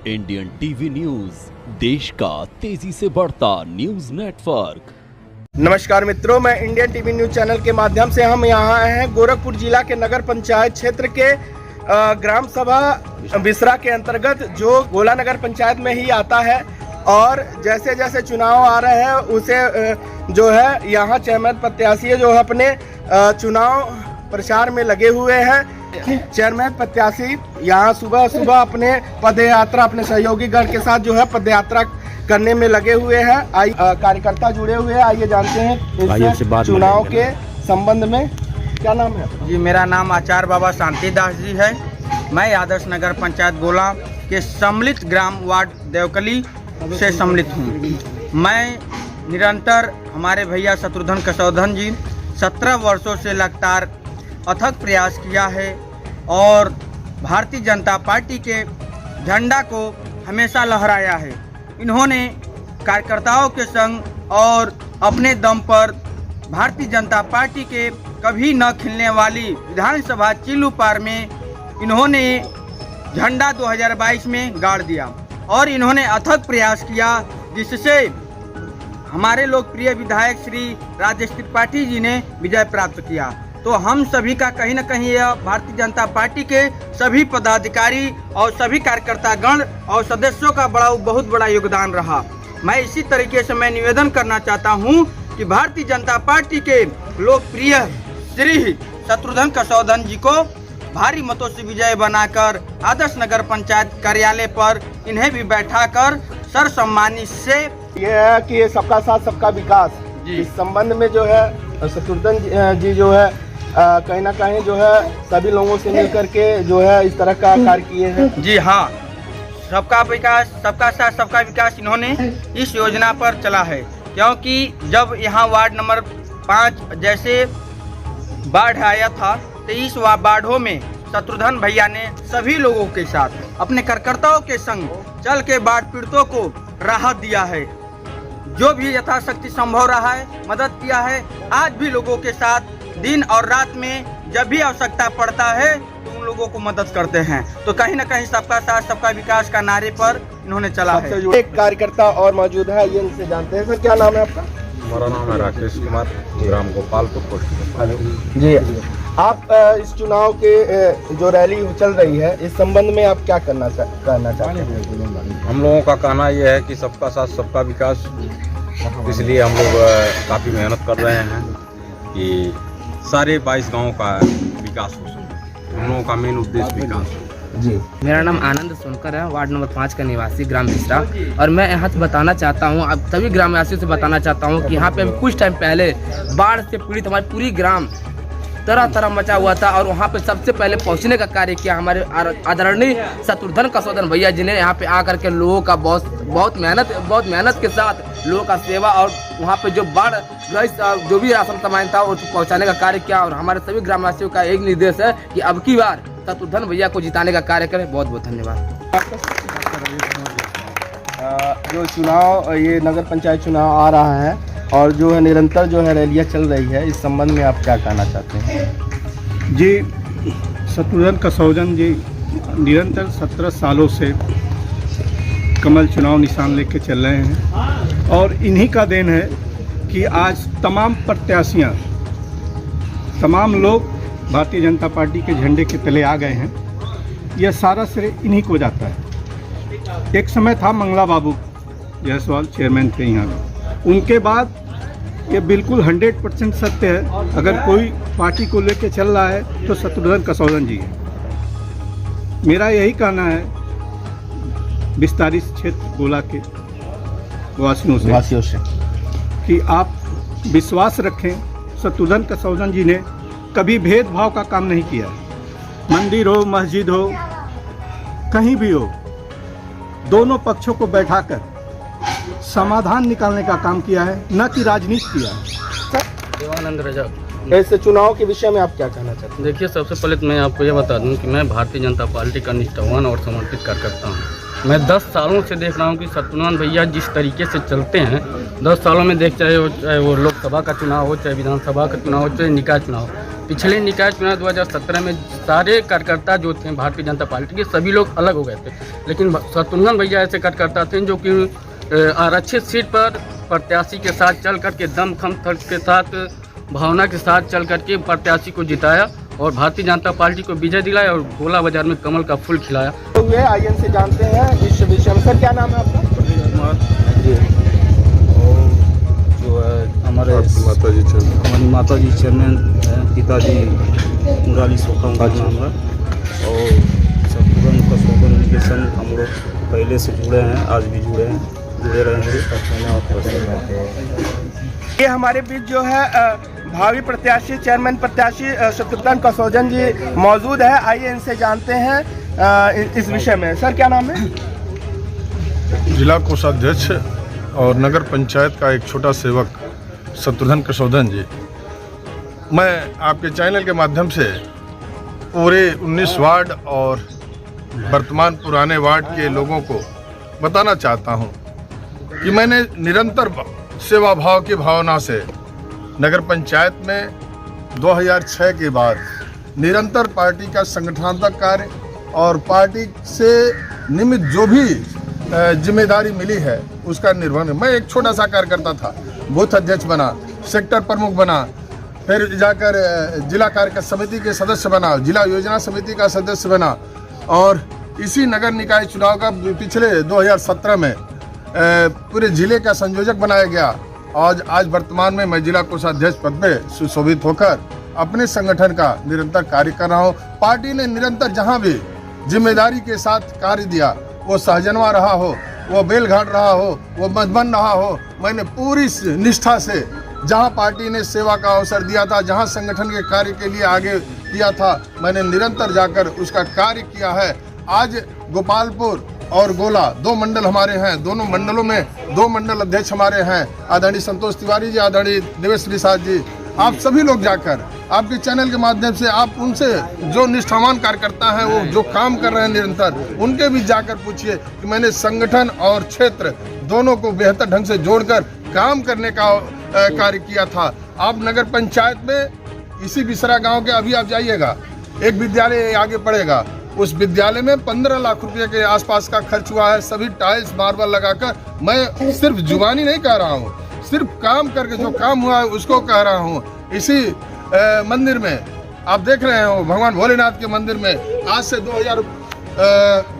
Indian TV news, देश का तेजी से बढ़ता न्यूज नेटवर्क। नमस्कार मित्रों, मैं इंडियन टीवी न्यूज चैनल के माध्यम से हम यहाँ आए हैं गोरखपुर जिला के नगर पंचायत क्षेत्र के ग्राम सभा बिसरा के अंतर्गत, जो गोला नगर पंचायत में ही आता है। और जैसे जैसे चुनाव आ रहे हैं उसे जो है यहाँ चेयरमैन प्रत्याशी जो है अपने चुनाव प्रचार में लगे हुए हैं। चेयरमैन प्रत्याशी यहाँ सुबह सुबह अपने पदयात्रा अपने सहयोगी गण के साथ जो है पदयात्रा करने में लगे हुए हैं। कार्यकर्ता जुड़े हुए हैं, आइए जानते हैं इस चुनाव के संबंध में। क्या नाम है जी? मेरा नाम आचार्य बाबा शांतिदास जी है। मैं आदर्श नगर पंचायत गोला के सम्मिलित ग्राम वार्ड देवकली से सम्मिलित हूँ। मैं निरंतर हमारे भैया शत्रुघ्न कसौधन जी 17 वर्षों से लगातार अथक प्रयास किया है और भारतीय जनता पार्टी के झंडा को हमेशा लहराया है। इन्होंने कार्यकर्ताओं के संग और अपने दम पर भारतीय जनता पार्टी के कभी न खिलने वाली विधानसभा चिल्लू पार में इन्होंने झंडा 2022 में गाड़ दिया और इन्होंने अथक प्रयास किया, जिससे हमारे लोकप्रिय विधायक श्री राजेश त्रिपाठी जी ने विजय प्राप्त किया। तो हम सभी का कहीं न कहीं यह भारतीय जनता पार्टी के सभी पदाधिकारी और सभी कार्यकर्ता गण और सदस्यों का बहुत बड़ा योगदान रहा। मैं इसी तरीके से मैं निवेदन करना चाहता हूं कि भारतीय जनता पार्टी के लोकप्रिय श्री शत्रुघ्न कसौधन जी को भारी मतों से विजय बनाकर आदर्श नगर पंचायत कार्यालय पर इन्हें भी बैठाकर सर्वसम्मानित से यह है कि सबका साथ सबका विकास, इस संबंध में जो है शत्रुघ्न जी जो है कहीं ना कहीं जो है सभी लोगों से मिलकर के जो है इस तरह का कार्य किए हैं। जी हाँ, सबका विकास, सबका साथ सबका विकास इन्होंने इस योजना पर चला है। क्योंकि जब यहाँ वार्ड नंबर 5 जैसे बाढ़ आया था, 23 बाढ़ों में शत्रुघ्न भैया ने सभी लोगों के साथ अपने कार्यकर्ताओं के संग चल के बाढ़ पीड़ितों को राहत दिया है। जो भी यथाशक्ति संभव रहा है मदद किया है। आज भी लोगों के साथ दिन और रात में जब भी आवश्यकता पड़ता है तो उन लोगों को मदद करते हैं। तो कहीं न कहीं सबका साथ सबका विकास का नारे पर इन्होंने चला है। एक कार्यकर्ता और मौजूद है, ये इनसे जानते हैं। सर, क्या नाम है आपका? हमारा नाम है राकेश कुमार, ग्राम गोपालपुर पोस्ट। जी, आप इस चुनाव के जो रैली चल रही है इस संबंध में आप क्या कहना चाहते हैं? हम लोगों का कहना यह है कि सबका साथ सबका विकास, इसलिए हम लोग काफ़ी मेहनत कर रहे हैं कि सारे 22 गाँव का विकास हो सके। हम लोगों का मेन उद्देश्य विकास हो। जी, मेरा नाम आनंद सोनकर है, वार्ड नंबर 5 का निवासी, ग्राम बिसरा। और मैं यहाँ से बताना चाहता हूँ, अब सभी ग्रामवासियों से बताना चाहता हूँ कि यहाँ पे कुछ टाइम पहले बाढ़ से पीड़ित हमारी पूरी ग्राम तरह मचा हुआ था और वहाँ पे सबसे पहले पहुँचने का कार्य किया हमारे आदरणीय शत्रुघ्न कसौधन भैया जी ने। यहाँ पे आकर के लोगों का बहुत मेहनत के साथ लोगों का सेवा और वहाँ पे जो बाढ़ जो भी राशन सामान था उसको पहुँचाने का कार्य किया। और हमारे सभी ग्रामवासियों का एक निर्देश है कि अब की बार शत्रुघ्न भैया को जिताने का कार्य करें। बहुत बहुत धन्यवाद। जो चुनाव, ये नगर पंचायत चुनाव आ रहा है और जो है निरंतर जो है रैलियाँ चल रही है, इस संबंध में आप क्या कहना चाहते हैं? जी, शत्रुघ्न कसौधन जी निरंतर 17 सालों से कमल चुनाव निशान लेके चल रहे हैं और इन्हीं का देन है कि आज तमाम प्रत्याशियां, तमाम लोग भारतीय जनता पार्टी के झंडे के तले आ गए हैं। यह सारा श्रेय इन्हीं को जाता है। एक समय था मंगला बाबू जायसवाल चेयरमैन थे यहाँ, उनके बाद ये बिल्कुल 100% सत्य है। अगर कोई पार्टी को लेके चल रहा है तो शत्रुघ्न कसौधन जी है। मेरा यही कहना है विस्तारित क्षेत्र गोला के वासियों से कि आप विश्वास रखें, शत्रुघ्न कसौधन जी ने कभी भेदभाव का काम नहीं किया। मंदिर हो, मस्जिद हो, कहीं भी हो, दोनों पक्षों को बैठाकर समाधान निकालने का काम किया है, न कि राजनीति किया है। देवानंद रजक। ऐसे चुनाव के विषय में आप क्या कहना चाहते हैं? देखिए, सबसे पहले तो मैं आपको ये बता दूं कि मैं भारतीय जनता पार्टी का निष्ठावान और समर्पित कार्यकर्ता हूं। मैं 10 सालों से देख रहा हूं कि शत्रुघ्न भैया जिस तरीके से चलते हैं, 10 सालों में चाहे वो लोकसभा का चुनाव हो, चाहे विधानसभा का चुनाव हो, चाहे निकाय चुनाव हो, पिछले निकाय चुनाव 2017 में सारे कार्यकर्ता जो थे भारतीय जनता पार्टी के सभी लोग अलग हो गए थे, लेकिन शत्रुघ्न भैया ऐसे कार्यकर्ता थे जो कि आरक्षित सीट पर प्रत्याशी के साथ चल करके दमखम के साथ भावना के साथ चल करके प्रत्याशी को जिताया और भारतीय जनता पार्टी को विजय दिलाया और गोला बाजार में कमल का फूल खिलाया। हुए आईएन से जानते हैं इस विषय में। सर क्या नाम है आपका? जो है हमारे माता जी चेयरमैन पिताजी मुरारी सोखम का नाम है और शत्रुघ्न कसौजन जी के संग हम लोग पहले से जुड़े हैं, आज भी जुड़े रहेंगे। ये हमारे बीच जो है भावी प्रत्याशी चेयरमैन प्रत्याशी शत्रुघ्न कसौजन जी मौजूद है। आइए इनसे जानते हैं इस विषय में। सर क्या नाम है? जिला कोषाध्यक्ष और नगर पंचायत का एक छोटा सेवक शत्रुघ्न कसौजन जी। मैं आपके चैनल के माध्यम से पूरे 19 वार्ड और वर्तमान पुराने वार्ड के लोगों को बताना चाहता हूं कि मैंने निरंतर सेवा भाव की भावना से नगर पंचायत में 2006 के बाद निरंतर पार्टी का संगठनात्मक कार्य और पार्टी से निमित्त जो भी जिम्मेदारी मिली है उसका निर्वहन। मैं एक छोटा सा कार्यकर्ता था, बूथ अध्यक्ष बना, सेक्टर प्रमुख बना, फिर जाकर जिला कार्य समिति के सदस्य बना, जिला योजना समिति का सदस्य बना और इसी नगर निकाय चुनाव का पिछले 2017 में पूरे जिले का संयोजक बनाया गया। आज वर्तमान में मैं जिला कोषाध्यक्ष पद पे सुशोभित होकर अपने संगठन का निरंतर कार्य कर रहा हूँ। पार्टी ने निरंतर जहाँ भी जिम्मेदारी के साथ कार्य दिया, वो सहजनवा रहा हो, वो बेलघाट रहा हो, वो मधुबन रहा हो, मैंने पूरी निष्ठा से जहाँ पार्टी ने सेवा का अवसर दिया था, जहाँ संगठन के कार्य के लिए आगे किया था, मैंने निरंतर जाकर उसका कार्य किया है। आज गोपालपुर और गोला 2 मंडल हमारे हैं, दोनों मंडलों में 2 मंडल अध्यक्ष हमारे हैं, आदरणीय संतोष तिवारी जी, आदरणीय देवेश प्रसाद जी। आप सभी लोग जाकर आपके चैनल के माध्यम से आप उनसे जो निष्ठावान कार्यकर्ता हैं, वो जो काम कर रहे हैं निरंतर, उनके भी जाकर पूछिए कि मैंने संगठन और क्षेत्र दोनों को बेहतर ढंग से जोड़कर काम करने का कार्य किया था। आप नगर पंचायत में इसी बिसरा गाँव के अभी आप जाइएगा, एक विद्यालय आगे पड़ेगा, उस विद्यालय में 15 लाख रुपए के आसपास का खर्च हुआ है, सभी टाइल्स मार्बल लगाकर। मैं सिर्फ जुबानी नहीं कह रहा हूँ, सिर्फ काम करके जो काम हुआ है उसको कह रहा हूँ। इसी मंदिर में आप देख रहे हो, भगवान भोलेनाथ के मंदिर में आज से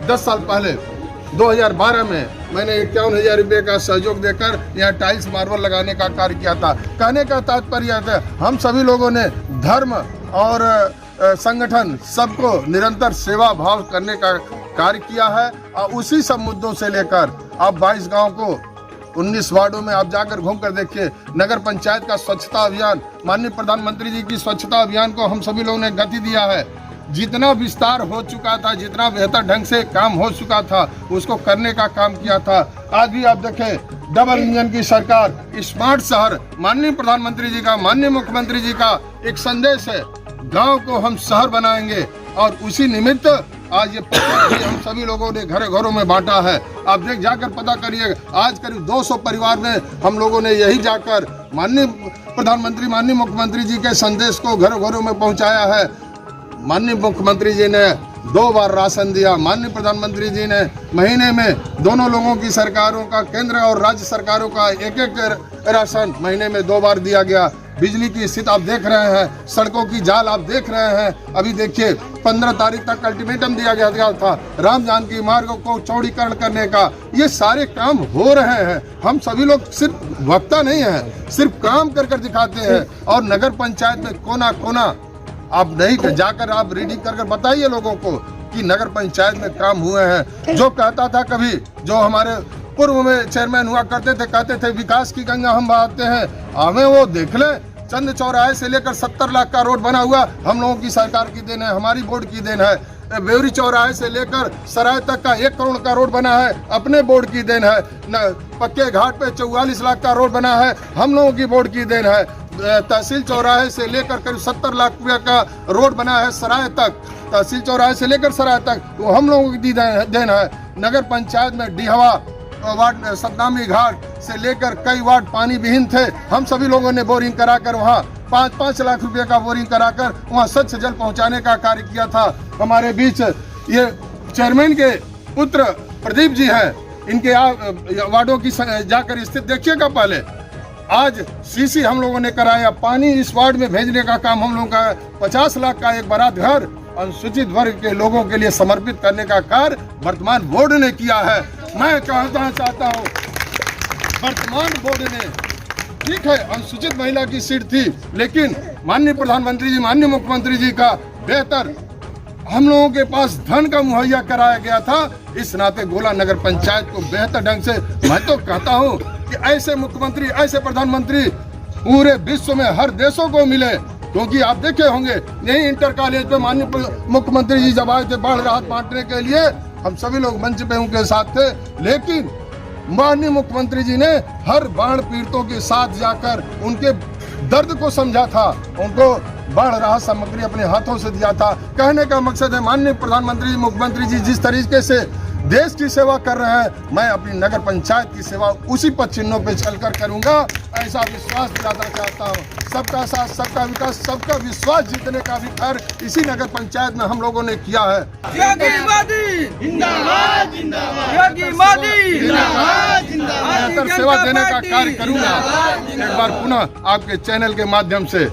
10 साल पहले 2012 में मैंने 51,000 रुपये का सहयोग देकर यहाँ टाइल्स मार्बल लगाने का कार्य किया था। कहने का तात्पर्य था, हम सभी लोगों ने धर्म और संगठन सबको निरंतर सेवा भाव करने का कार्य किया है और उसी सब मुद्दों से लेकर आप 22 गांव को 19 वार्डों में आप जाकर घूम कर देखिए। नगर पंचायत का स्वच्छता अभियान, माननीय प्रधानमंत्री जी की स्वच्छता अभियान को हम सभी लोगों ने गति दिया है। जितना विस्तार हो चुका था, जितना बेहतर ढंग से काम हो चुका था, उसको करने का काम किया था। आज भी आप देखें, डबल इंजन की सरकार, स्मार्ट शहर, माननीय प्रधानमंत्री जी का, माननीय मुख्यमंत्री जी का एक संदेश है, गांव को हम शहर बनाएंगे और उसी निमित्त आज ये पत्र हम सभी लोगों ने घरों में बांटा है। आप जाकर पता करिए, आज करीब 200 परिवार में हम लोगों ने यही जाकर माननीय प्रधानमंत्री, माननीय मुख्यमंत्री जी के संदेश को घरों में पहुंचाया है। माननीय मुख्यमंत्री जी ने 2 बार राशन दिया, माननीय प्रधानमंत्री जी ने महीने में दोनों लोगों की सरकारों का, केंद्र और राज्य सरकारों का एक राशन महीने में 2 बार दिया गया। बिजली की स्थिति आप देख रहे हैं, सड़कों की जाल आप देख रहे हैं। अभी देखिए 15 तारीख तक अल्टीमेटम दिया गया था राम जानकी मार्ग को चौड़ीकरण करने का। ये सारे काम हो रहे हैं। हम सभी लोग सिर्फ वक्ता नहीं हैं, सिर्फ काम कर दिखाते हैं। और नगर पंचायत में कोना कोना आप नहीं जाकर आप रीडिंग कर बताइए लोगों को कि नगर पंचायत में काम हुए हैं। जो कहता था कभी, जो हमारे पूर्व में चेयरमैन हुआ करते थे, कहते थे विकास की गंगा हम बहाते हैं, हमें वो देख ले। चंद चौराहे से लेकर 70 लाख का रोड बना हुआ हम लोगों की सरकार की देन है, हमारी बोर्ड की देन है। बेवरी चौराहे से लेकर सराय तक का 1 करोड़ का रोड बना है, अपने बोर्ड की देन है। पक्के घाट पे 44 लाख का रोड बना है, हम लोगों की बोर्ड की देन है। तहसील चौराहे से लेकर करीब 70 लाख रुपये का रोड बना है सराय तक, तहसील चौराहे से लेकर सराय तक, वो हम लोगों की देन है। नगर पंचायत में डिहवा वार्ड, सतनामी घाट, से लेकर कई वार्ड पानी विहीन थे। हम सभी लोगों ने बोरिंग कराकर वहाँ 5-5 लाख रुपए का बोरिंग कराकर वहाँ स्वच्छ जल पहुँचाने का कार्य किया था। हमारे बीच ये चेयरमैन के पुत्र प्रदीप जी हैं, इनके वार्डों की जाकर स्थिति देखिएगा। पहले आज सीसी हम लोगों ने कराया, पानी इस वार्ड में भेजने का काम हम लोगों का 50 लाख का एक बारात घर अनुसूचित वर्ग के लोगों के लिए समर्पित करने का कार्य वर्तमान बोर्ड ने किया है। मैं कहना चाहता हूँ वर्तमान बोर्ड ने, ठीक है अनुसूचित महिला की सीट थी, लेकिन माननीय प्रधानमंत्री जी, माननीय मुख्यमंत्री जी का बेहतर हम लोगों के पास धन का मुहैया कराया गया था। इस नाते गोला नगर पंचायत को बेहतर ढंग से, मैं तो कहता हूँ कि ऐसे मुख्यमंत्री, ऐसे प्रधानमंत्री पूरे विश्व में हर देशों को मिले। क्योंकि आप देखे होंगे यही इंटर कॉलेज पे माननीय मुख्यमंत्री जी जब आए थे बाढ़ राहत बांटने के लिए, हम सभी लोग मंच पे उनके साथ थे, लेकिन माननीय मुख्यमंत्री जी ने हर बाढ़ पीड़ितों के साथ जाकर उनके दर्द को समझा था, उनको बाढ़ राहत सामग्री अपने हाथों से दिया था। कहने का मकसद है माननीय प्रधानमंत्री जी, मुख्यमंत्री जी जिस तरीके से देश की सेवा कर रहे हैं, मैं अपनी नगर पंचायत की सेवा उसी पद चिन्हों पे चलकर करूंगा, ऐसा विश्वास दिलाना चाहता हूं। सबका साथ, सबका विकास, सबका विश्वास जीतने का भी कार्य इसी नगर पंचायत में हम लोगों ने किया है। योगी मोदी जिंदाबाद, जिंदाबाद, योगी मोदी जिंदाबाद, जिंदाबाद, बेहतर सेवा देने का कार्य करूंगा। एक बार पुनः आपके चैनल के माध्यम से,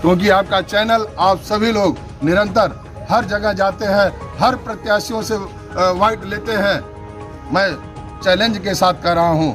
क्योंकि आपका चैनल, आप सभी लोग निरंतर हर जगह जाते हैं, हर प्रत्याशियों से वाइट लेते हैं। मैं चैलेंज के साथ कर रहा हूं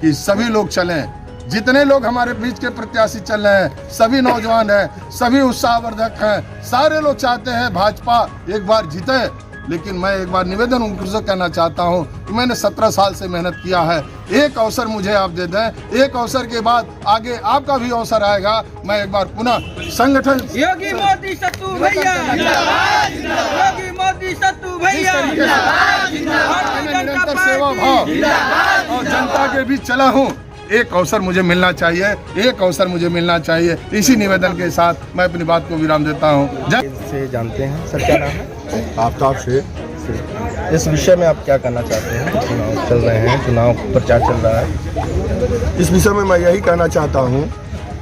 कि सभी लोग चलें, जितने लोग हमारे बीच के प्रत्याशी चल रहे हैं, सभी नौजवान हैं, सभी उत्साहवर्धक हैं, सारे लोग चाहते हैं भाजपा एक बार जीते। लेकिन मैं एक बार निवेदन उनसे करना चाहता हूं कि मैंने 17 साल से मेहनत किया है, एक अवसर मुझे आप दे दें, एक अवसर के बाद आगे आपका भी अवसर आएगा। मैं एक बार पुनः संगठन योगी मोदी सत्तू भैया, योगी मोदी सत्तू भैया, निरंतर सेवा भाव और जनता के बीच चला हूँ। एक अवसर मुझे मिलना चाहिए, एक अवसर मुझे मिलना चाहिए। इसी निवेदन के साथ मैं अपनी बात को विराम देता हूँ। से जानते हैं सर, क्या नाम है? आफ्ताब से। इस विषय में आप क्या करना चाहते हैं? चुनाव चल रहे हैं, चुनाव प्रचार चल रहा है। इस विषय में मैं यही कहना चाहता हूँ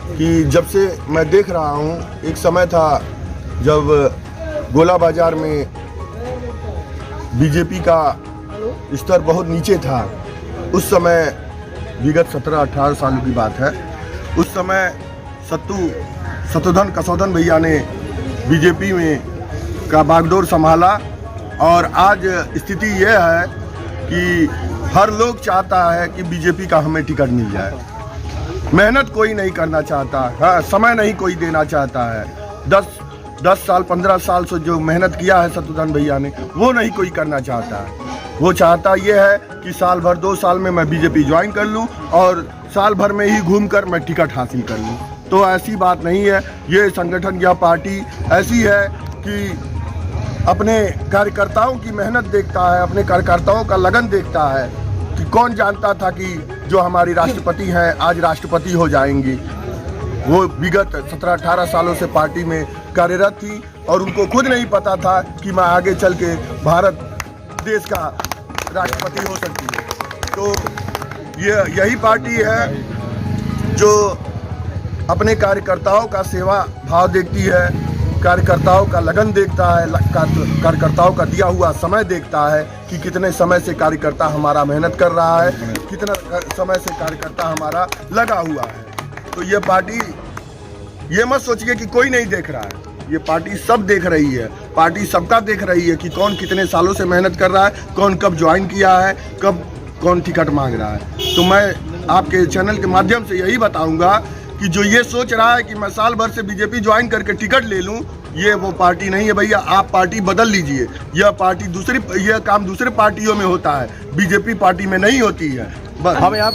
कि जब से मैं देख रहा हूँ, एक समय था जब गोला बाजार में बीजेपी का स्तर बहुत नीचे था। उस समय विगत 17-18 सालों की बात है, उस समय शत्रुघ्न कसौदन भैया ने बीजेपी में का बागडोर संभाला और आज स्थिति यह है कि हर लोग चाहता है कि बीजेपी का हमें टिकट मिल जाए। मेहनत कोई नहीं करना चाहता है, समय नहीं कोई देना चाहता है। 10 साल 15 साल से जो मेहनत किया है शत्रुघ्न भैया ने, वो नहीं कोई करना चाहता है। वो चाहता ये है कि साल भर 2 साल में मैं बीजेपी ज्वाइन कर लूं और साल भर में ही घूमकर मैं टिकट हासिल कर लूं। तो ऐसी बात नहीं है। ये संगठन या पार्टी ऐसी है कि अपने कार्यकर्ताओं की मेहनत देखता है, अपने कार्यकर्ताओं का लगन देखता है। कि कौन जानता था कि जो हमारी राष्ट्रपति हैं आज राष्ट्रपति हो जाएंगी। वो विगत 17-18 सालों से पार्टी में कार्यरत थी और उनको खुद नहीं पता था कि मैं आगे चल के भारत देश का राष्ट्रपति हो सकती है। तो यही पार्टी है जो अपने कार्यकर्ताओं का सेवा भाव देखती है, कार्यकर्ताओं का लगन देखता है, कार्यकर्ताओं का दिया हुआ समय देखता है कि कितने समय से कार्यकर्ता हमारा मेहनत कर रहा है, कितना समय से कार्यकर्ता हमारा लगा हुआ है। तो ये पार्टी, ये मत सोचिए कि कोई नहीं देख रहा है, ये पार्टी सब देख रही है। पार्टी सबका देख रही है कि कौन कितने सालों से मेहनत कर रहा है, कौन कब ज्वाइन किया है, कब कौन टिकट मांग रहा है। तो मैं आपके चैनल के माध्यम से यही बताऊंगा कि जो ये सोच रहा है कि मैं साल भर से बीजेपी ज्वाइन करके टिकट ले लूं, ये वो पार्टी नहीं है भैया। आप पार्टी बदल लीजिए। यह पार्टी यह काम दूसरे पार्टियों में होता है, बीजेपी पार्टी में नहीं होती है। हम यहाँ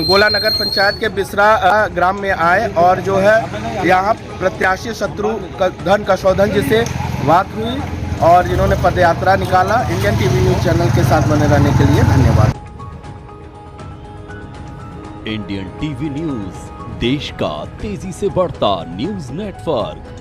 गोला नगर पंचायत के बिसरा ग्राम में आए और जो है यहाँ प्रत्याशी शत्रुघ्न कसौदन जी से बात हुई और जिन्होंने पदयात्रा निकाला। इंडियन टीवी न्यूज चैनल के साथ बने रहने के लिए धन्यवाद। इंडियन टीवी न्यूज, देश का तेजी से बढ़ता न्यूज नेटवर्क।